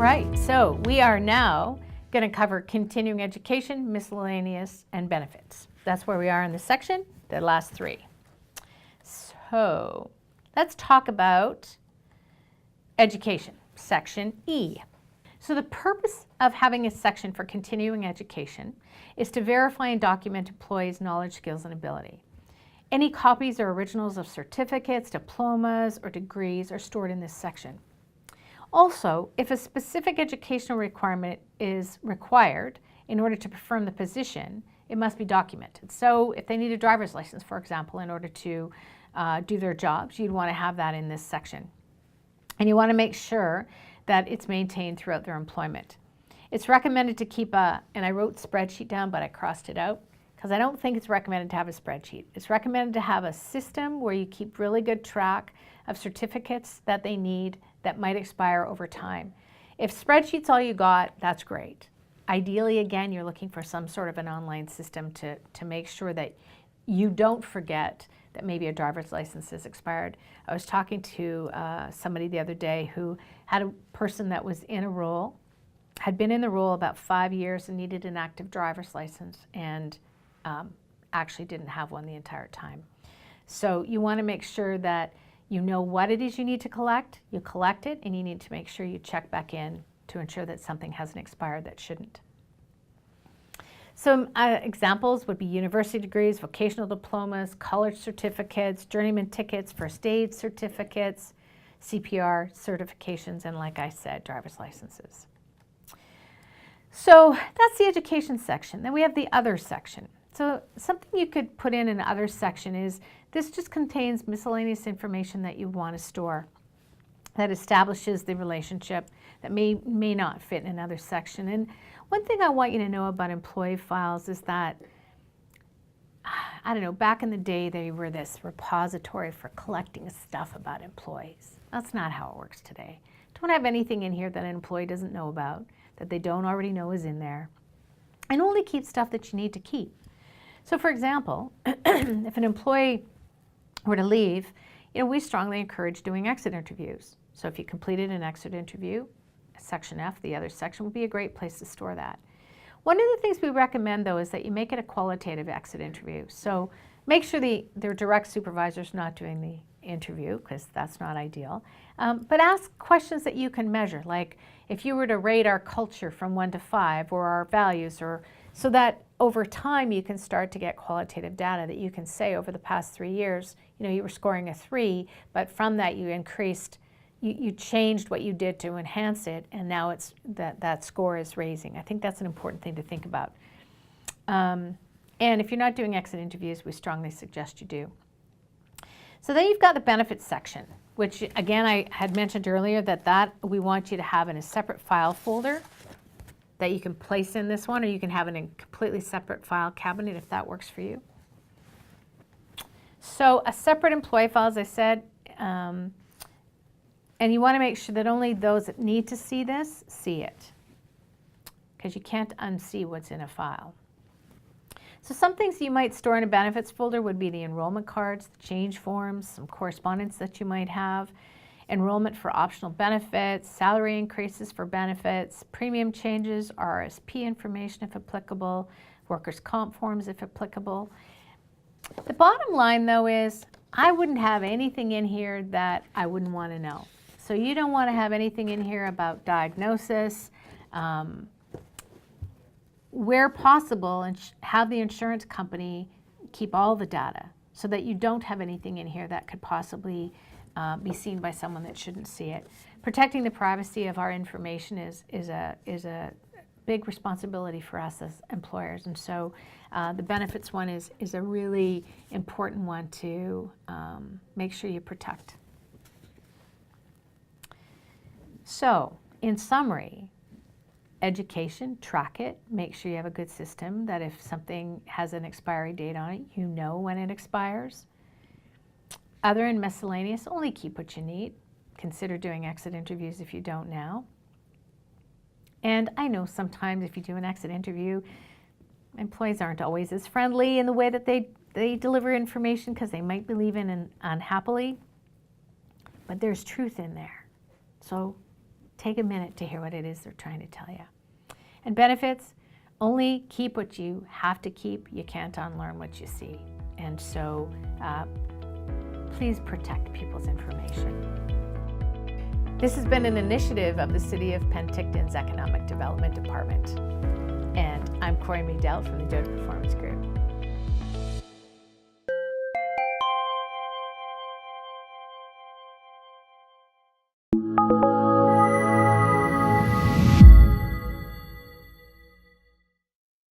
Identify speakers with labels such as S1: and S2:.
S1: right, so we are now going to cover continuing education, miscellaneous, and benefits. That's where we are in this section, the last three. So let's talk about education, section E. So the purpose of having a section for continuing education is to verify and document employees' knowledge, skills, and ability. Any copies or originals of certificates, diplomas, or degrees are stored in this section. Also, if a specific educational requirement is required in order to perform the position, it must be documented. So if they need a driver's license, for example, in order to do their jobs, you'd want to have that in this section. And you want to make sure that it's maintained throughout their employment. It's recommended to keep and I wrote spreadsheet down, but I crossed it out because I don't think it's recommended to have a spreadsheet. It's recommended to have a system where you keep really good track of certificates that they need that might expire over time. If spreadsheet's all you got, that's great. Ideally, again, you're looking for some sort of an online system to make sure that you don't forget that maybe a driver's license is expired. I was talking to somebody the other day who had a person that was in a role, had been in the role about 5 years and needed an active driver's license and actually didn't have one the entire time. So you want to make sure that you know what it is you need to collect, you collect it, and you need to make sure you check back in to ensure that something hasn't expired that shouldn't. Some examples would be university degrees, vocational diplomas, college certificates, journeyman tickets, first aid certificates, CPR certifications, and like I said, driver's licenses. So that's the education section. Then we have the other section. So something you could put in an other section is this just contains miscellaneous information that you want to store that establishes the relationship that may not fit in another section. And one thing I want you to know about employee files is that, I don't know, back in the day they were this repository for collecting stuff about employees. That's not how it works today. Don't have anything in here that an employee doesn't know about, that they don't already know is in there, and only keep stuff that you need to keep. So for example, if an employee were to leave, we strongly encourage doing exit interviews. So if you completed an exit interview, section F, the other section, would be a great place to store that. One of the things we recommend though is that you make it a qualitative exit interview. So make sure their direct supervisor's not doing the interview, because that's not ideal. But ask questions that you can measure, like if you were to rate our culture from 1 to 5 or our values, or so that over time you can start to get qualitative data that you can say over the past 3 years, you were scoring a 3, but from that you increased, you changed what you did to enhance it, and now it's that score is raising. I think that's an important thing to think about. And if you're not doing exit interviews, we strongly suggest you do. So then you've got the benefits section, which again I had mentioned earlier that we want you to have in a separate file folder that you can place in this one, or you can have it in a completely separate file cabinet if that works for you. So a separate employee file, as I said, and you want to make sure that only those that need to see this, see it, because you can't unsee what's in a file. So some things you might store in a benefits folder would be the enrollment cards, the change forms, some correspondence that you might have, enrollment for optional benefits, salary increases for benefits, premium changes, RSP information if applicable, workers' comp forms if applicable. The bottom line though is I wouldn't have anything in here that I wouldn't want to know. So you don't want to have anything in here about diagnosis, where possible, and have the insurance company keep all the data so that you don't have anything in here that could possibly be seen by someone that shouldn't see it. Protecting the privacy of our information is a big responsibility for us as employers, and so the benefits one is a really important one to make sure you protect. So, in summary, education, track it, make sure you have a good system that if something has an expiry date on it, you know when it expires. Other and miscellaneous, only keep what you need. Consider doing exit interviews if you don't now. And I know sometimes if you do an exit interview, employees aren't always as friendly in the way that they deliver information because they might be leaving unhappily, but there's truth in there. So take a minute to hear what it is they're trying to tell you. And benefits, only keep what you have to keep. You can't unlearn what you see. And so please protect people's information. This has been an initiative of the City of Penticton's Economic Development Department. And I'm Corey Meadell from the Doda Performance Group.